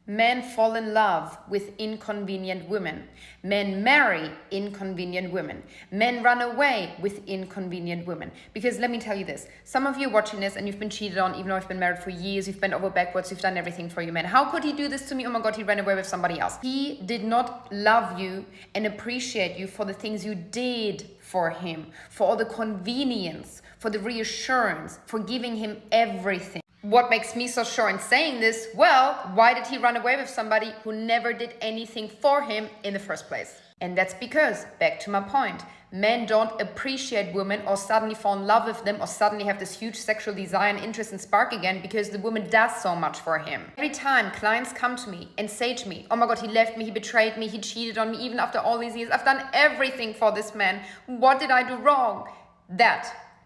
Men fall in love with inconvenient women. Men marry inconvenient women. Men run away with inconvenient women. Because let me tell you this, some of you are watching this and you've been cheated on, even though you've been married for years, you've bent over backwards, you've done everything for your man. How could he do this to me? Oh my God, he ran away with somebody else. He did not love you and appreciate you for the things you did for him, for all the convenience, for the reassurance, for giving him everything. What makes me so sure in saying this? Well, why did he run away with somebody who never did anything for him in the first place? And that's because, back to my point, men don't appreciate women or suddenly fall in love with them or suddenly have this huge sexual desire and interest and spark again because the woman does so much for him. Every time clients come to me and say to me, oh my God, he left me, he betrayed me, he cheated on me, even after all these years, I've done everything for this man. What did I do wrong?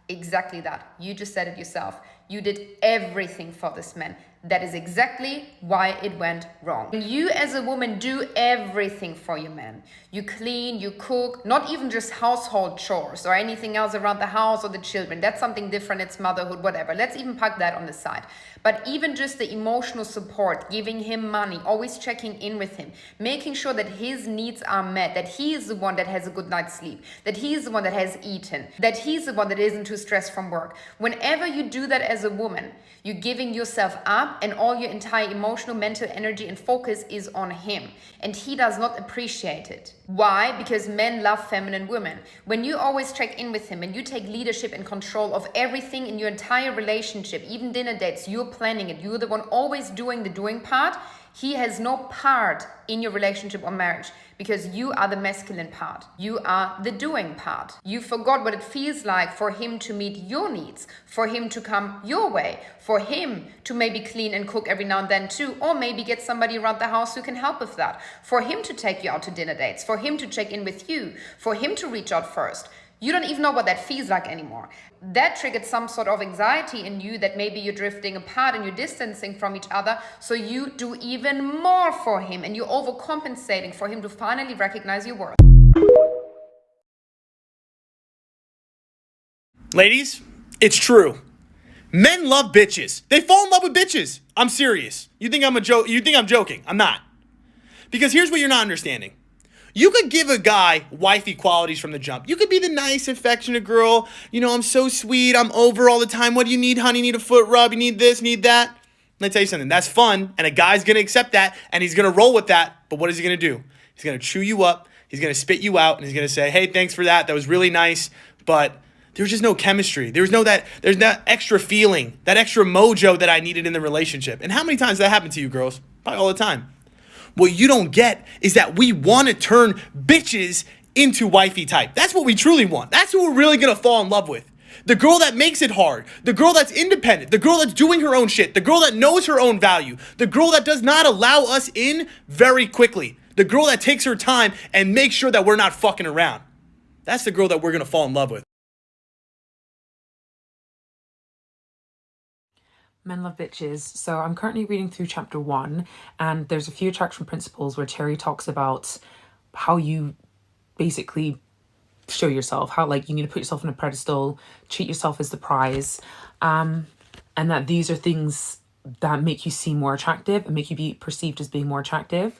Exactly that. You just said it yourself. You did everything for this man. That is exactly why it went wrong. When you as a woman do everything for your man, you clean, you cook, not even just household chores or anything else around the house or the children. That's something different. It's motherhood, whatever. Let's even park that on the side. But even just the emotional support, giving him money, always checking in with him, making sure that his needs are met, that he is the one that has a good night's sleep, that he is the one that has eaten, that he's the one that isn't too stressed from work. Whenever you do that as a woman, you're giving yourself up and all your entire emotional, mental energy and focus is on him. And he does not appreciate it. Why? Because men love feminine women. When you always check in with him and you take leadership and control of everything in your entire relationship, even dinner dates, you're planning it, you're the one always doing the doing part, he has no part in your relationship or marriage because you are the masculine part. You are the doing part. You forgot what it feels like for him to meet your needs, for him to come your way, for him to maybe clean and cook every now and then too, or maybe get somebody around the house who can help with that, for him to take you out to dinner dates, for him to check in with you, for him to reach out first. You don't even know what that feels like anymore. That triggered some sort of anxiety in you that maybe you're drifting apart and you're distancing from each other. So you do even more for him and you're overcompensating for him to finally recognize your worth. Ladies, it's true. Men love bitches. They fall in love with bitches. I'm serious. You think I'm joking. I'm not. Because here's what you're not understanding. You could give a guy wifey qualities from the jump. You could be the nice, affectionate girl. You know, I'm so sweet. I'm over all the time. What do you need, honey? You need a foot rub? You need this, need that? Let me tell you something. That's fun, and a guy's going to accept that, and he's going to roll with that. But what is he going to do? He's going to chew you up. He's going to spit you out, and he's going to say, hey, thanks for that. That was really nice, but there's just no chemistry. There's that extra feeling, that extra mojo that I needed in the relationship. And how many times does that happen to you, girls? Probably all the time. What you don't get is that we want to turn bitches into wifey type. That's what we truly want. That's who we're really going to fall in love with. The girl that makes it hard. The girl that's independent. The girl that's doing her own shit. The girl that knows her own value. The girl that does not allow us in very quickly. The girl that takes her time and makes sure that we're not fucking around. That's the girl that we're going to fall in love with. Men love bitches. So I'm currently reading through chapter 1, and there's a few attraction principles where Terry talks about how you basically show yourself, how like you need to put yourself on a pedestal, treat yourself as the prize, and that these are things that make you seem more attractive and make you be perceived as being more attractive.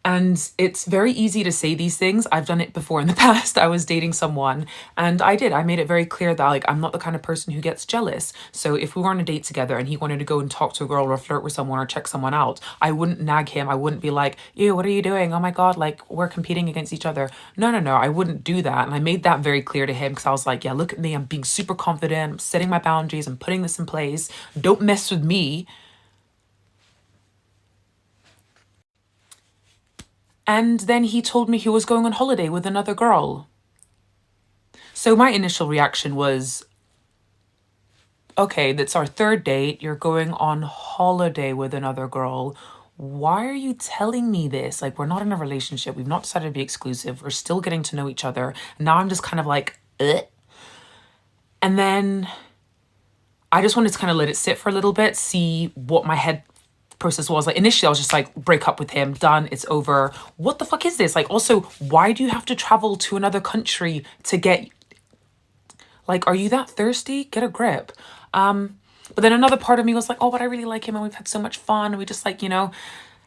And it's very easy to say these things. I've done it before in the past. I was dating someone and I made it very clear that like I'm not the kind of person who gets jealous. So if we were on a date together and he wanted to go and talk to a girl or flirt with someone or check someone out, I wouldn't nag him. I wouldn't be like, ew, what are you doing? Oh my God, like we're competing against each other. No, I wouldn't do that. And I made that very clear to him because I was like, yeah, look at me. I'm being super confident. I'm setting my boundaries. I'm putting this in place. Don't mess with me. And then he told me he was going on holiday with another girl. So my initial reaction was, okay, that's our third date. You're going on holiday with another girl. Why are you telling me this? Like, we're not in a relationship. We've not decided to be exclusive. We're still getting to know each other. Now I'm just kind of like, ugh. And then I just wanted to kind of let it sit for a little bit, see what my head process was. Like initially I was just like, break up with him, done, it's over. What the fuck is this? Like, also, why do you have to travel to another country to get, like, are you that thirsty? Get a grip. But then another part of me was like, oh, but I really like him and we've had so much fun and we just like, you know,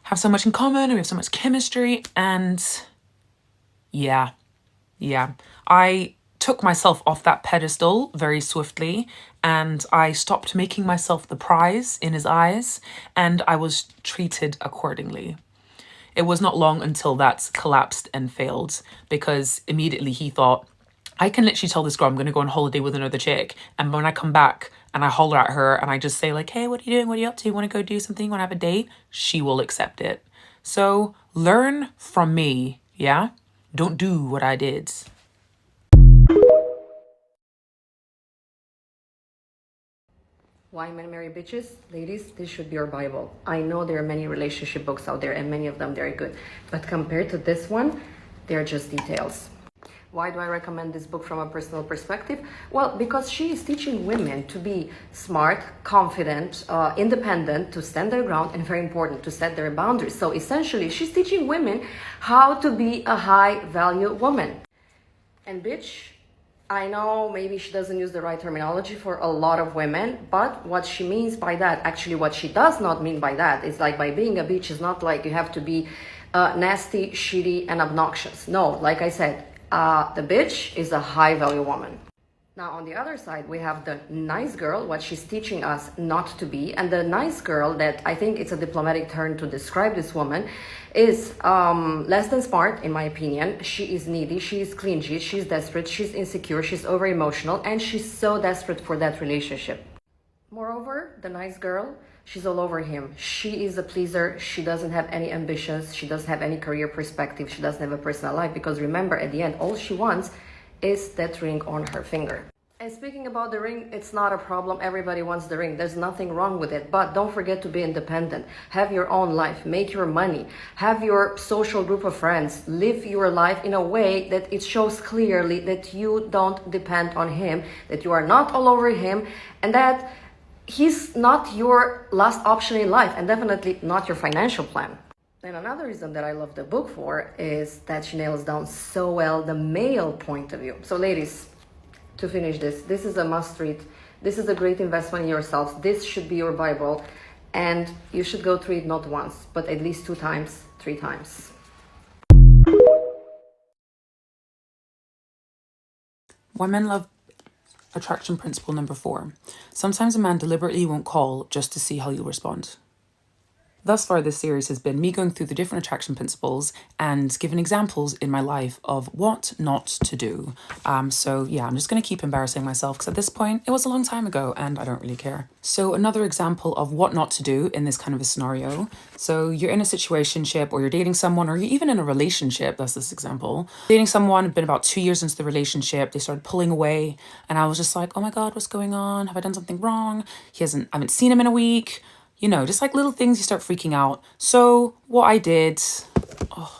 have so much in common and we have so much chemistry. And yeah, I took myself off that pedestal very swiftly, and I stopped making myself the prize in his eyes, and I was treated accordingly. It was not long until that collapsed and failed, because immediately he thought, I can literally tell this girl I'm going to go on holiday with another chick, and when I come back and I holler at her and I just say like, hey, what are you doing? What are you up to? You want to go do something? Want to have a date? She will accept it. So learn from me, yeah? Don't do what I did. Why Men Marry Bitches? Ladies, this should be your Bible. I know there are many relationship books out there and many of them very good, but compared to this one, they're just details. Why do I recommend this book from a personal perspective? Well, because she is teaching women to be smart, confident, independent, to stand their ground, and very important, to set their boundaries. So essentially, she's teaching women how to be a high-value woman. And bitch, I know maybe she doesn't use the right terminology for a lot of women, but what she means by that, actually what she does not mean by that, is like by being a bitch is not like you have to be nasty, shitty, and obnoxious. No, like I said, the bitch is a high-value woman. Now, on the other side, we have the nice girl, what she's teaching us not to be. And the nice girl, that I think it's a diplomatic term to describe this woman, is less than smart, in my opinion. She is needy, she is clingy, she's desperate, she's insecure, she's over-emotional, and she's so desperate for that relationship. Moreover, the nice girl, she's all over him. She is a pleaser. She doesn't have any ambitions. She doesn't have any career perspective. She doesn't have a personal life, because remember, at the end, all she wants is that ring on her finger. And speaking about the ring, it's not a problem. Everybody wants the ring. There's nothing wrong with it. But don't forget to be independent. Have your own life. Make your money. Have your social group of friends. Live your life in a way that it shows clearly that you don't depend on him, that you are not all over him, and that he's not your last option in life, and definitely not your financial plan. And another reason that I love the book for is that she nails down so well the male point of view. So ladies, to finish this is a must read. This is a great investment in yourselves. This should be your Bible, and you should go through it not once, but at least 2 times, 3 times. Women love attraction principle number 4. Sometimes a man deliberately won't call just to see how you respond. Thus far, this series has been me going through the different attraction principles and giving examples in my life of what not to do. So yeah, I'm just going to keep embarrassing myself because at this point, it was a long time ago and I don't really care. So another example of what not to do in this kind of a scenario. So you're in a situationship, or you're dating someone, or you're even in a relationship. That's this example. Dating someone, been about 2 years into the relationship, they started pulling away, and I was just like, oh my God, what's going on? Have I done something wrong? I haven't seen him in a week. You know, just like little things, you start freaking out. So what I did,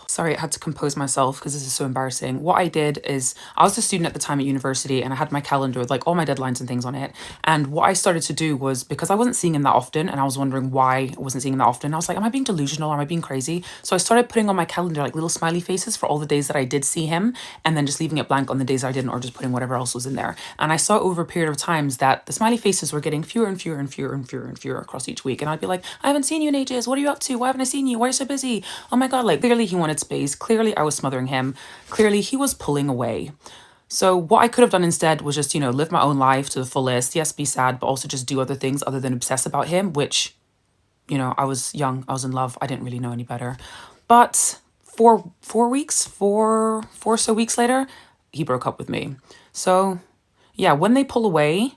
sorry, I had to compose myself because this is so embarrassing. What I did is, I was a student at the time at university, and I had my calendar with like all my deadlines and things on it. And what I started to do was, because I wasn't seeing him that often, and I was wondering why I wasn't seeing him that often, I was like, am I being delusional? Am I being crazy? So I started putting on my calendar like little smiley faces for all the days that I did see him, and then just leaving it blank on the days I didn't, or just putting whatever else was in there. And I saw over a period of times that the smiley faces were getting fewer and fewer and fewer and fewer and fewer across each week. And I'd be like, I haven't seen you in ages. What are you up to? Why haven't I seen you? Why are you so busy? Oh my God, like clearly he wanted space. Clearly I was smothering him. Clearly he was pulling away. So what I could have done instead was just, live my own life to the fullest. Yes, be sad, but also just do other things other than obsess about him, which, I was young, I was in love, I didn't really know any better. But four so weeks later, he broke up with me. So yeah, when they pull away,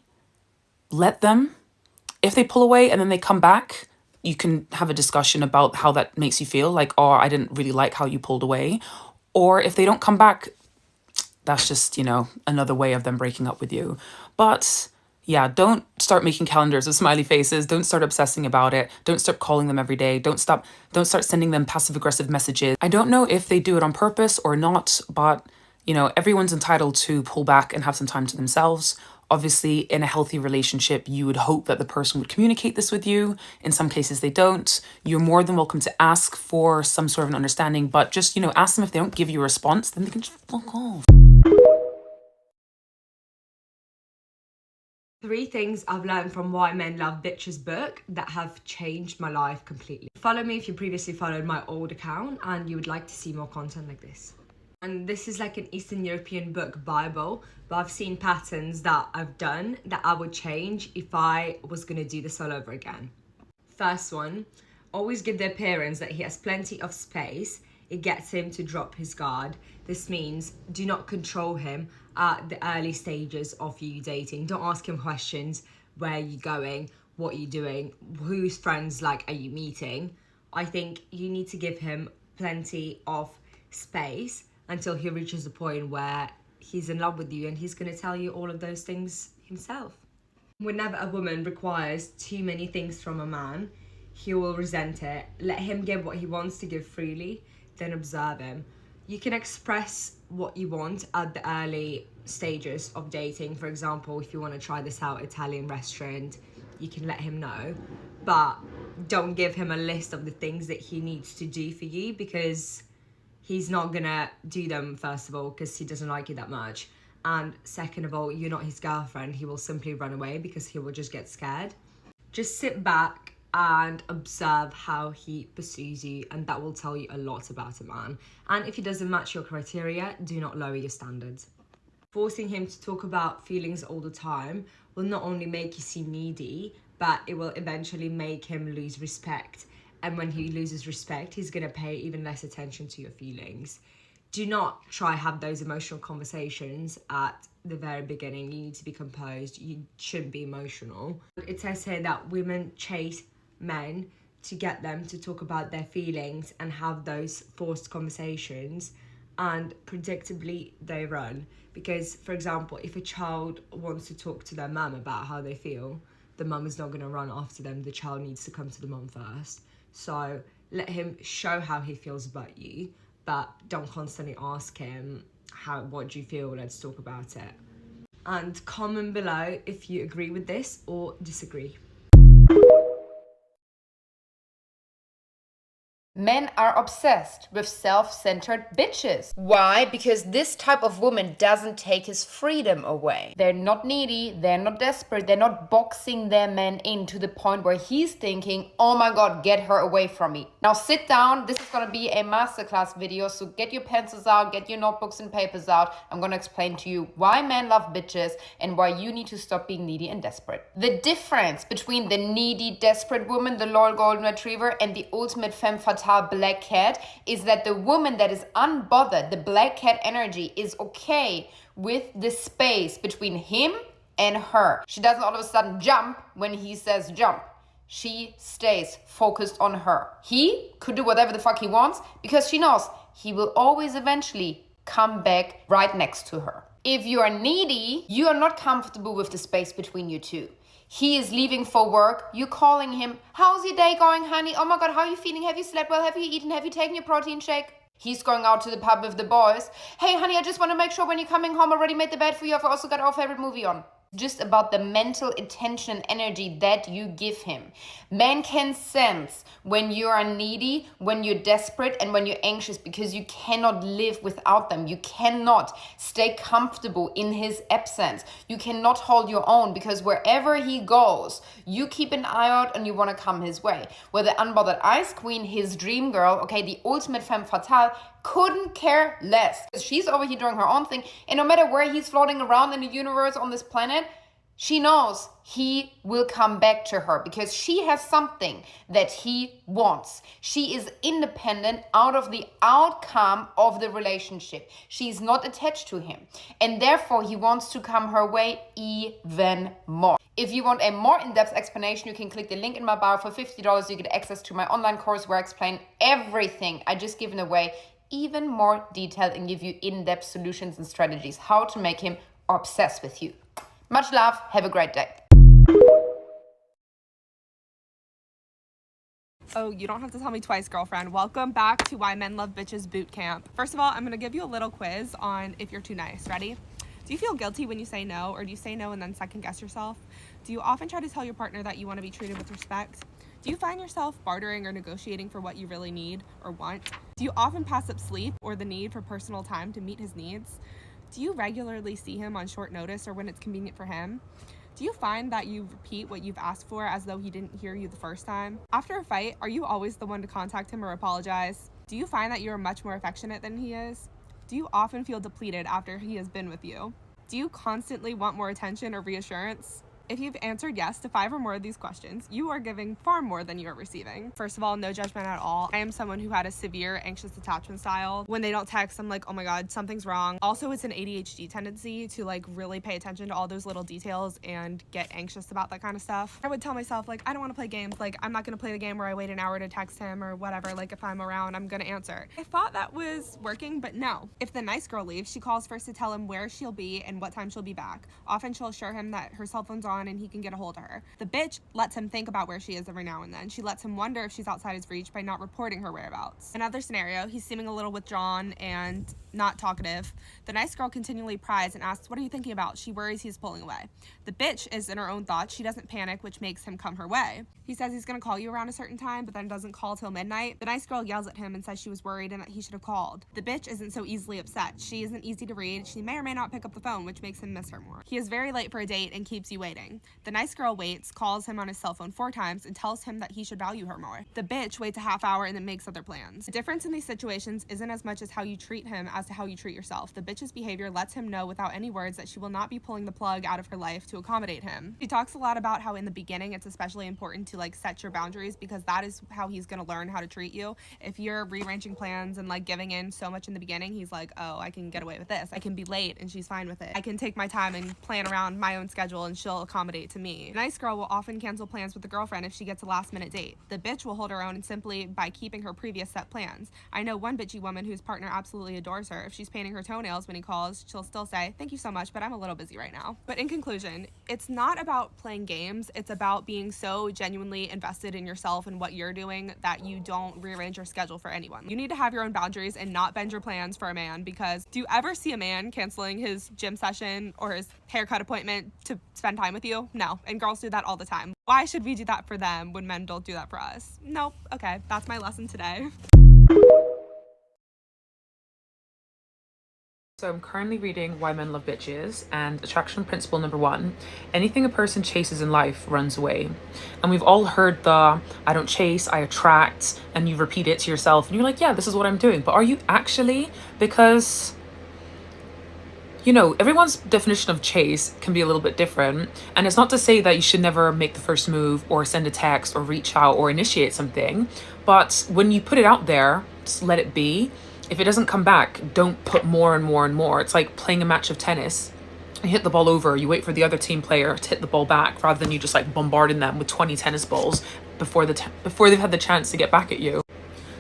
let them. If they pull away and then they come back, you can have a discussion about how that makes you feel. Like, oh, I didn't really like how you pulled away. Or if they don't come back, that's just, another way of them breaking up with you. But yeah, don't start making calendars of smiley faces. Don't start obsessing about it. Don't start calling them every day. Don't start sending them passive aggressive messages. I don't know if they do it on purpose or not, but everyone's entitled to pull back and have some time to themselves. Obviously, in a healthy relationship, you would hope that the person would communicate this with you. In some cases, they don't. You're more than welcome to ask for some sort of an understanding, but just, ask them. If they don't give you a response, then they can just fuck off. 3 things I've learned from Why Men Love Bitches book that have changed my life completely. Follow me if you previously followed my old account and you would like to see more content like this. And this is like an Eastern European book Bible, but I've seen patterns that I've done that I would change if I was gonna do this all over again. First one, always give the appearance that he has plenty of space. It gets him to drop his guard. This means do not control him at the early stages of you dating. Don't ask him questions. Where are you going? What are you doing? Whose friends like are you meeting? I think you need to give him plenty of space until he reaches the point where he's in love with you and he's going to tell you all of those things himself. Whenever a woman requires too many things from a man, he will resent it. Let him give what he wants to give freely, then observe him. You can express what you want at the early stages of dating. For example, if you want to try this out Italian restaurant, you can let him know, but don't give him a list of the things that he needs to do for you, because he's not gonna do them, first of all, because he doesn't like you that much. And second of all, you're not his girlfriend. He will simply run away because he will just get scared. Just sit back and observe how he pursues you, and that will tell you a lot about a man. And if he doesn't match your criteria, do not lower your standards. Forcing him to talk about feelings all the time will not only make you seem needy, but it will eventually make him lose respect. And when he loses respect, he's gonna pay even less attention to your feelings. Do not try have those emotional conversations at the very beginning. You need to be composed. You shouldn't be emotional. It says here that women chase men to get them to talk about their feelings and have those forced conversations, and predictably they run. Because, for example, if a child wants to talk to their mum about how they feel, the mum is not going to run after them. The child needs to come to the mum first. So let him show how he feels about you, but don't constantly ask him, what do you feel? Let's talk about it. And comment below if you agree with this or disagree. Men are obsessed with self-centered bitches. Why? Because this type of woman doesn't take his freedom away. They're not needy, they're not desperate, they're not boxing their men in to the point where he's thinking, oh my god, get her away from me. Now sit down, this is gonna be a masterclass video, so get your pencils out, get your notebooks and papers out. I'm gonna explain to you why men love bitches and why you need to stop being needy and desperate. The difference between the needy, desperate woman, the loyal golden retriever, and the ultimate femme fatale black cat is that the woman that is unbothered, the black cat energy, is okay with the space between him and her. She doesn't all of a sudden jump when he says jump. She stays focused on her. He could do whatever the fuck he wants because she knows he will always eventually come back right next to her. If you are needy, you are not comfortable with the space between you two. He is leaving for work. You're calling him. How's your day going, honey? Oh my god, how are you feeling? Have you slept well? Have you eaten? Have you taken your protein shake? He's going out to the pub with the boys. Hey, honey, I just want to make sure when you're coming home, I already made the bed for you. I've also got our favorite movie on. Just about the mental attention and energy that you give him. Men can sense when you are needy, when you're desperate, and when you're anxious, because you cannot live without them. You cannot stay comfortable in his absence. You cannot hold your own, because wherever he goes, you keep an eye out and you want to come his way. Where the unbothered ice queen, his dream girl, okay, the ultimate femme fatale, couldn't care less. She's over here doing her own thing, and no matter where he's floating around in the universe on this planet, she knows he will come back to her because she has something that he wants. She is independent out of the outcome of the relationship. She's not attached to him, and therefore he wants to come her way even more. If you want a more in-depth explanation, you can click the link in my bio. For $50, you get access to my online course where I explain everything I just given away, even more detailed, and give you in-depth solutions and strategies how to make him obsessed with you. Much love. Have a great day. Oh, you don't have to tell me twice, girlfriend. Welcome back to Why Men Love Bitches Boot Camp. First of all, I'm going to give you a little quiz on if you're too nice. Ready? Do you feel guilty when you say no, or do you say no and then second guess yourself? Do you often try to tell your partner that you want to be treated with respect? Do you find yourself bartering or negotiating for what you really need or want? Do you often pass up sleep or the need for personal time to meet his needs? Do you regularly see him on short notice or when it's convenient for him? Do Do you find that you repeat what you've asked for as though he didn't hear you the first time? After a fight, are you always the one to contact him or apologize? Do you find that you are much more affectionate than he is? Do you often feel depleted after he has been with you? Do you constantly want more attention or reassurance? If you've answered yes to 5 or more of these questions, you are giving far more than you are receiving. First of all, no judgment at all. I am someone who had a severe anxious attachment style. When they don't text, I'm like, oh my God, something's wrong. Also, it's an ADHD tendency to like really pay attention to all those little details and get anxious about that kind of stuff. I would tell myself like, I don't want to play games. Like, I'm not going to play the game where I wait an hour to text him or whatever. Like, if I'm around, I'm going to answer. I thought that was working, but no. If the nice girl leaves, she calls first to tell him where she'll be and what time she'll be back. Often she'll assure him that her cell phone's on and he can get a hold of her. The bitch lets him think about where she is every now and then. She lets him wonder if she's outside his reach by not reporting her whereabouts. Another scenario, he's seeming a little withdrawn and not talkative. The nice girl continually pries and asks, what are you thinking about? She worries he's pulling away. The bitch is in her own thoughts. She doesn't panic, which makes him come her way. He says he's gonna call you around a certain time, but then doesn't call till midnight. The nice girl yells at him and says she was worried and that he should have called. The bitch isn't so easily upset. She isn't easy to read. She may or may not pick up the phone, which makes him miss her more. He is very late for a date and keeps you waiting. The nice girl waits, calls him on his cell phone 4 times, and tells him that he should value her more. The bitch waits a half hour and then makes other plans. The difference in these situations isn't as much as how you treat him as to how you treat yourself. The bitch's behavior lets him know without any words that she will not be pulling the plug out of her life to accommodate him. She talks a lot about how in the beginning it's especially important to like set your boundaries because that is how he's gonna learn how to treat you. If you're rearranging plans and like giving in so much in the beginning, he's like, oh, I can get away with this. I can be late and she's fine with it. I can take my time and plan around my own schedule and she'll accommodate to me. The nice girl will often cancel plans with the girlfriend if she gets a last minute date. The bitch will hold her own simply by keeping her previous set plans. I know one bitchy woman whose partner absolutely adores her. If she's painting her toenails when he calls, she'll still say, thank you so much, but I'm a little busy right now. But in conclusion, it's not about playing games. It's about being so genuinely invested in yourself and what you're doing that you don't rearrange your schedule for anyone. You need to have your own boundaries and not bend your plans for a man, because do you ever see a man canceling his gym session or his haircut appointment to spend time with you? No. And girls do that all the time. Why should we do that for them when men don't do that for us? Nope. Okay, that's my lesson today. So I'm currently reading Why Men Love Bitches, and attraction principle number 1, anything a person chases in life runs away. And we've all heard the, I don't chase, I attract, and you repeat it to yourself and you're like, yeah, this is what I'm doing. But are you actually? Because, you know, everyone's definition of chase can be a little bit different. And it's not to say that you should never make the first move or send a text or reach out or initiate something. But when you put it out there, just let it be. If it doesn't come back, don't put more and more and more. It's like playing a match of tennis. You hit the ball over, you wait for the other team player to hit the ball back rather than you just like bombarding them with 20 tennis balls before they've had the chance to get back at you.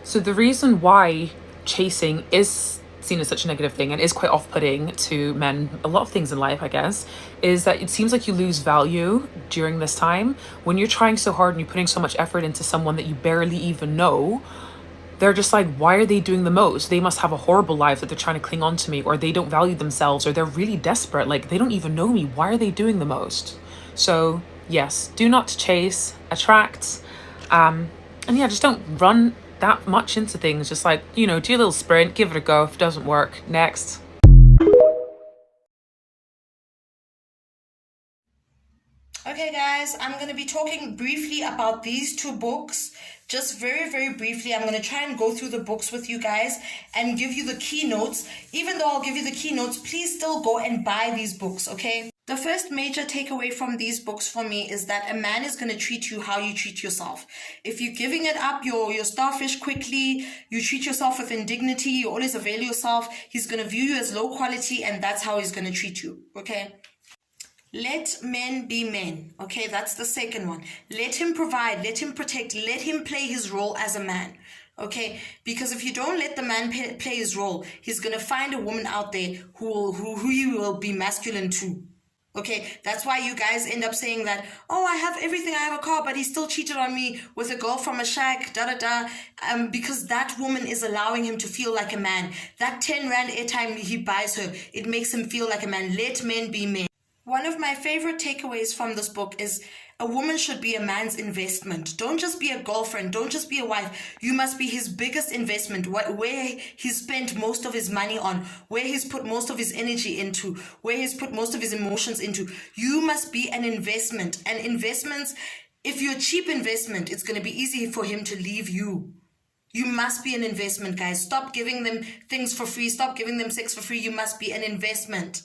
So the reason why chasing is seen as such a negative thing and is quite off-putting to men, a lot of things in life, I guess, is that it seems like you lose value during this time. When you're trying so hard and you're putting so much effort into someone that you barely even know, they're just like, why are they doing the most? They must have a horrible life that they're trying to cling on to me, or they don't value themselves, or they're really desperate. Like, they don't even know me. Why are they doing the most? So yes, do not chase, attract. And yeah, just don't run that much into things. Just like, you know, do a little sprint, give it a go. If it doesn't work, next. Okay guys, I'm going to be talking briefly about these 2 books. Just very briefly, I'm going to try and go through the books with you guys and give you the keynotes. Even though I'll give you the keynotes, please still go and buy these books, okay? The first major takeaway from these books for me is that a man is going to treat you how you treat yourself. If you're giving it up, you're starfish quickly, you treat yourself with indignity, you always avail yourself, he's going to view you as low quality, and that's how he's going to treat you, okay? Let men be men. Okay, that's the second one. Let him provide, let him protect, let him play his role as a man. Okay, because if you don't let the man play his role, he's going to find a woman out there who he will be masculine to. Okay, that's why you guys end up saying that, oh, I have everything, I have a car, but he still cheated on me with a girl from a shack, because that woman is allowing him to feel like a man. That 10 rand airtime he buys her, it makes him feel like a man. Let men be men. One of my favorite takeaways from this book is a woman should be a man's investment. Don't just be a girlfriend. Don't just be a wife. You must be his biggest investment, where he's spent most of his money on, where he's put most of his energy into, where he's put most of his emotions into. You must be an investment. And investments, if you're a cheap investment, it's going to be easy for him to leave you. You must be an investment, guys. Stop giving them things for free. Stop giving them sex for free. You must be an investment.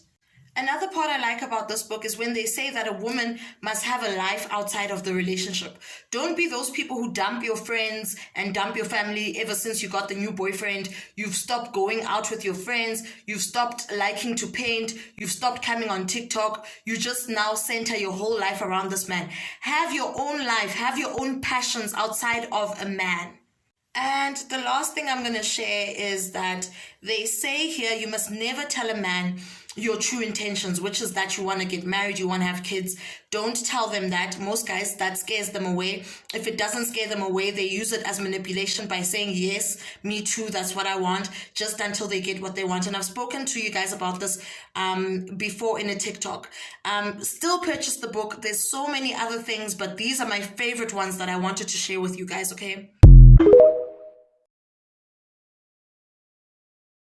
Another part I like about this book is when they say that a woman must have a life outside of the relationship. Don't be those people who dump your friends and dump your family ever since you got the new boyfriend. You've stopped going out with your friends. You've stopped liking to paint. You've stopped coming on TikTok. You just now center your whole life around this man. Have your own life. Have your own passions outside of a man. And the last thing I'm going to share is that they say here you must never tell a man your true intentions, which is that you want to get married, you want to have kids. Don't tell them that. Most guys, that scares them away. If it doesn't scare them away, they use it as manipulation by saying, yes, me too, that's what I want, just until they get what they want. And I've spoken to you guys about this before in a TikTok. Still purchase the book. There's so many other things, but these are my favorite ones that I wanted to share with you guys, okay?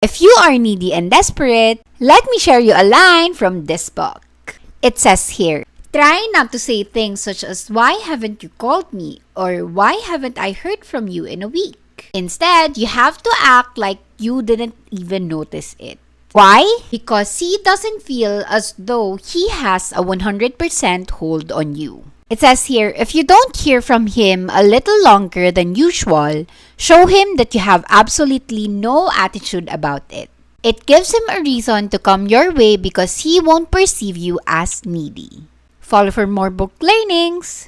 If you are needy and desperate, let me share you a line from this book. It says here, try not to say things such as, why haven't you called me? Or why haven't I heard from you in a week? Instead, you have to act like you didn't even notice it. Why? Because he doesn't feel as though he has a 100% hold on you. It says here, if you don't hear from him a little longer than usual, show him that you have absolutely no attitude about it. It gives him a reason to come your way because he won't perceive you as needy. Follow for more book learnings.